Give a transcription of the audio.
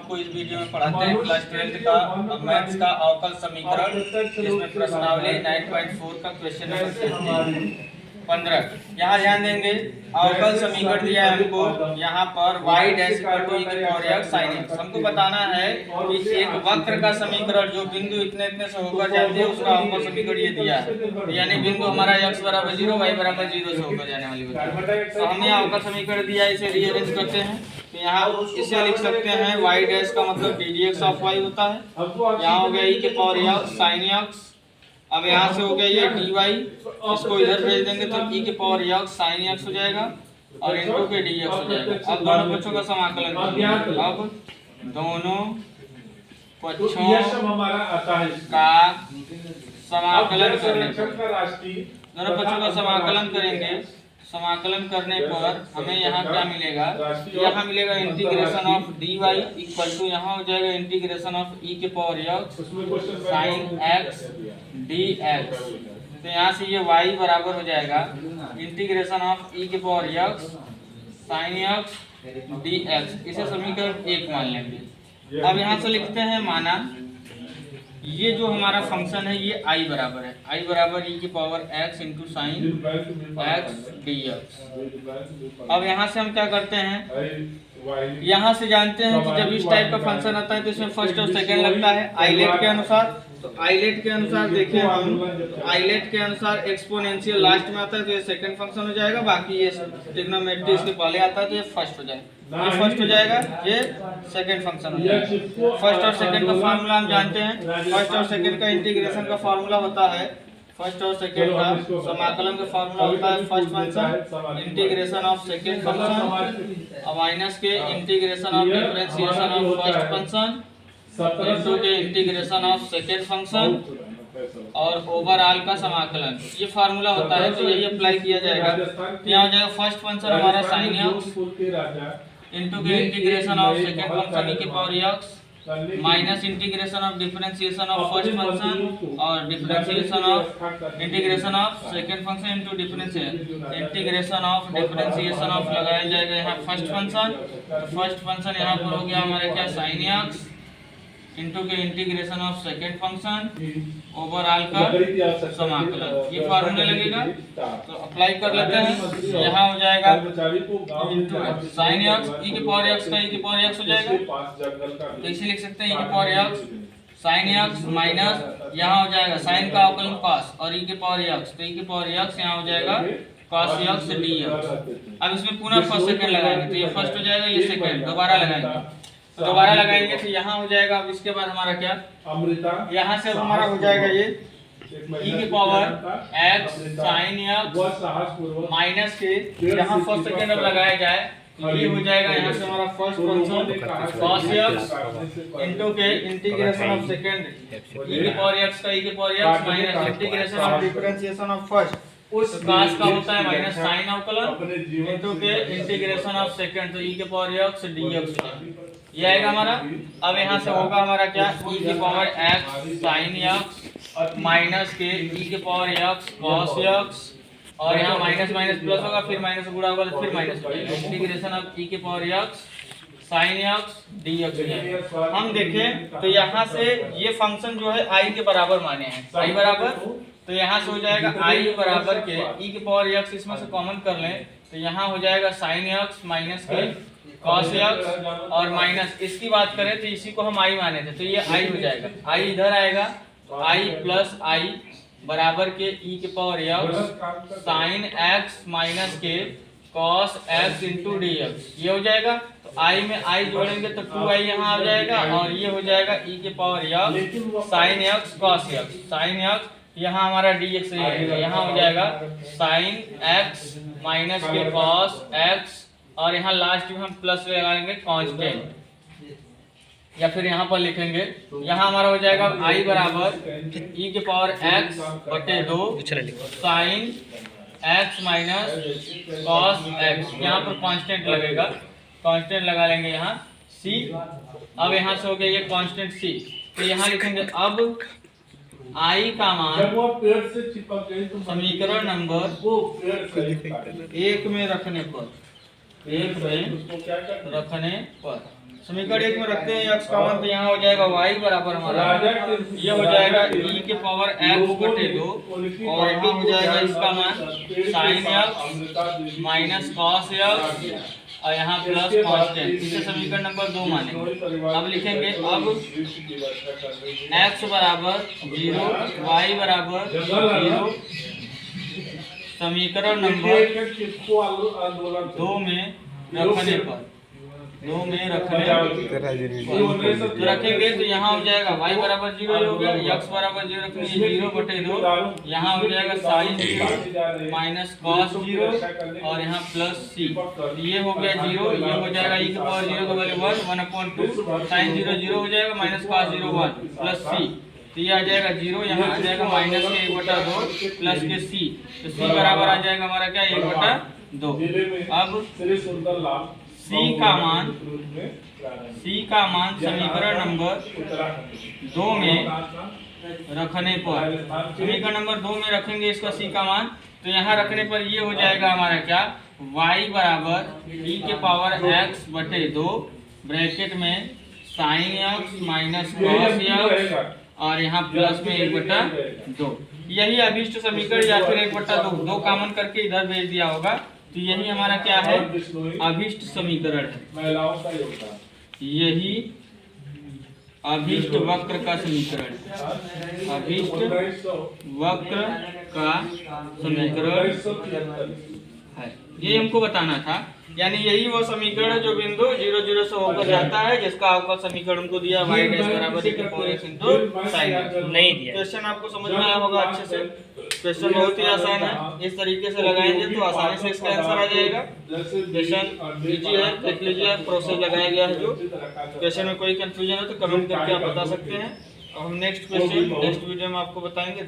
आपको इस वीडियो में पढ़ाते हैं क्लास 12 का मैथ्स का अवकल समीकरण, जिसमें प्रश्नावली 9.4 का क्वेश्चन नंबर 15। यहाँ ध्यान देंगे, अवकल समीकरण दिया है हमको। यहाँ पर y dash equal to e की पावर x sin x। हमको बताना है कि एक वक्र का समीकरण जो बिंदु इतने इतने से होकर जाते हैं उसका अवकल समीकरण ये दिया है, यानी बिंदु हमारा x बराबर 0 y बराबर 0 से होकर जाने वाली होती है। तो हमने अवकल समीकरण दिया है, इसे रीअरेंज करते हैं। तो यहाँ इसे लिख सकते हैं y डैश का मतलब ddx ऑफ y होता है। यहाँ हो गया e के पावर x sin x। अब यहाँ से हो गया ये dy, इसको इधर भेज देंगे तो e के पावर x sin x हो जाएगा और इनटू के dx हो जाएगा। अब दोनों पक्षों का समाकलन करेंगे। अब दोनों पक्षों का समाकलन करने पर दोनों पक्षों का समाकलन करेंगे। समाकलन करने पर हमें यहाँ क्या मिलेगा? यहाँ मिलेगा integration of dy equal to, यहाँ हो जाएगा इंटीग्रेशन ऑफ e के power x sin x dx। तो यहाँ से ये y बराबर हो जाएगा इंटीग्रेशन ऑफ e के power x sin x dx। इसे समीकरण 1 मान लेंगे। अब यहाँ से लिखते हैं, माना ये जो हमारा फंक्शन है ये i बराबर है, i बराबर e की power x into sine x dx। अब यहाँ से हम क्या करते हैं, यहाँ से जानते हैं कि जब इस टाइप का फंक्शन आता है तो इसमें फर्स्ट और सेकंड लगता है आइलेट के अनुसार। तो आइलेट के अनुसार देखिए हम, आइलेट के अनुसार एक्सपोनेंशियल लास्ट में आता है तो ये सेकंड फंक्शन हो जाएगा, बाकी ये ट्रिग्नोमेट्री इसके पहले आता है तो ये फर्स्ट हो जाएगा। ये फर्स्ट हो जाएगा, ये सेकंड फंक्शन हो जाएगा। फर्स्ट और सेकंड का फार्मूला हम जानते हैं। फर्स्ट और सेकंड का इंटीग्रेशन का फार्मूला होता है, फर्स्ट और सेकंड का समाकलन का फार्मूला होता है first function integration of second function और माइनस के integration of differentiation of first function into के इंटीग्रेशन ऑफ सेकंड फंक्शन और ओवरऑल का समाकलन। ये फार्मूला होता है, तो यही अप्लाई किया जाएगा। यहाँ हो जाएगा फर्स्ट फंक्शन हमारा sin x इनटू के integration of second function e की power x minus integration of differentiation of first function और differentiation of integration of second function into integration of differentiation of लगाया जाएगा यहाँ फर्स्ट फंक्शन। तो first function यहाँ पर हो गया हमारे क्या sin x इनटू के integration of second function overall का समाकलन। ये फार्मूला लगेगा तो अप्लाई कर लेते हैं। यहाँ हो जाएगा इनटू sin x e के पावर x का e के पावर x हो जाएगा, तो इसे लिख सकते हैं e के power x sin x minus यहाँ हो जाएगा sin का अवकलन cos और e के पावर x, तो e के पावर x यहाँ हो जाएगा cos x dx। अब इसमें पुनः फर्स्ट सेकंड लगाएंगे तो ये फर्स्ट हो जाएगा, ये सेकंड दोबारा लगाएंगे दोबारा लगाएंगे तो यहाँ हो जाएगा। अब इसके बाद हमारा क्या, यहाँ से हमारा हो जाएगा ये e की power x sin x minus के यहाँ फर्स्ट सेकंड अब लगाया जाए तो ये हो जाएगा यहाँ से हमारा first function cos x into के इंटीग्रेशन ऑफ सेकंड e की पावर x का e की power x minus integration of differentiation of first उस cos का होता है माइनस sin अवकलन इनटू के इंटीग्रेशन ऑफ सेकंड तो e के पावर x dx ये आएगा हमारा। अब यहाँ से होगा हमारा क्या, e के power x sin x minus के e के पावर x cos x और यहाँ माइनस माइनस प्लस होगा, फिर माइनस गुणा होगा तो फिर माइनस हो जाएगा इंटीग्रेशन ऑफ e के power x sin x dx। हम देखें तो यहाँ से ये फंक्शन जो है i के बराबर माने हैं, i बराबर, तो यहाँ से हो जाएगा i बराबर के e के पावर x इसमें से कॉमन कर लें तो यहाँ हो जाएगा sin x माइनस के cos x और माइनस इसकी बात करें तो इसी को हम i माने थे तो ये i हो जाएगा, i इधर आएगा तो i प्लस i बराबर के e के power x sin x minus के cos x इंटू dx। ये हो जाएगा, तो i में i जोड़ेंगे तो 2i यहाँ आ जाएगा और ये हो जाएगा e के power x sin x cos x sin x यहाँ हमारा dx रहेगा, यहाँ हो जाएगा sin x माइनस के cos x और यहाँ लास्ट में हम प्लस लगाएंगे कांस्टेंट या फिर यहाँ पर लिखेंगे, यहाँ हमारा हो जाएगा i बराबर e के पावर x बटे 2 sin x minus cos x। यहाँ पर कांस्टेंट लगेगा, कांस्टेंट लगा लेंगे यहाँ c। अब यहाँ से हो गया ये कांस्टेंट c, तो यहाँ लिखेंगे अब i का मान समीकरण नंबर 1 में रखने पर समीकरण 1 में रखते हैं x का मान, तो यहाँ हो जाएगा y बराबर हमारा ये हो जाएगा e के पावर x बटे 2 और यहाँ हो जाएगा इसका मान sin x minus cos x और यहाँ प्लस कांस्टेंट। इसे समीकरण नंबर 2 मानेंगे। अब लिखेंगे अब x बराबर 0 y बराबर 0 समीकरण नंबर 2 में रखने पर तो रखेंगे तो यहाँ हो जाएगा y बराबर 0 हो गया, x बराबर 0 रखेंगे 0 बटे 2, यहाँ हो जाएगा sin 0 माइनस cos 0 और यहाँ प्लस c, ये हो गया 0, ये हो जाएगा e के पावर 0 का वैल्यू 1/2 sin 0 0 हो जाएगा माइनस cos 0 1 प्लस c, तो ये आ जाएगा 0, यहाँ आ जाएगा माइनस के 1/2 प्लस के c, तो c बराबर आ जाएगा हमारा क्या 1/2। अब C का मान समीकरण नंबर 2 में रखने पर, समीकरण नंबर 2 में रखेंगे इसका C का मान, तो यहाँ रखने पर ये हो जाएगा हमारा क्या y बराबर e के पावर x बटे 2 ब्रैकेट में sin x minus cos x और यहाँ प्लस में 1/2। यही अभिष्ट समीकरण या फिर 1/2 दो कॉमन करके इधर भेज दिया होगा, तो यही हमारा क्या है अभिष्ट समीकरण है। यही अभिष्ट वक्र का समीकरण है, अभिष्ट वक्र का समीकरण है, ये हमको बताना था। यानी यही वो समीकरण है जो बिंदु 0 0 से होकर जाता है, जिसका अवकल समीकरण उनको दिया y डैश बराबर e की पावर x इनटू sin नहीं दिया। क्वेश्चन आपको समझ में आया होगा अच्छे से। क्वेश्चन बहुत ही आसान है, इस तरीके से लगाएंगे तो आसानी से इसका आंसर आ जाएगा। क्वेश्चन इजी है, देख लीजिए प्रोसेस लगाया गया है। जो क्वेश्चन में कोई कंफ्यूजन है तो कमेंट करके आप बता सकते हैं। और हम नेक्स्ट क्वेश्चन नेक्स्ट वीडियो में आपको बताएंगे।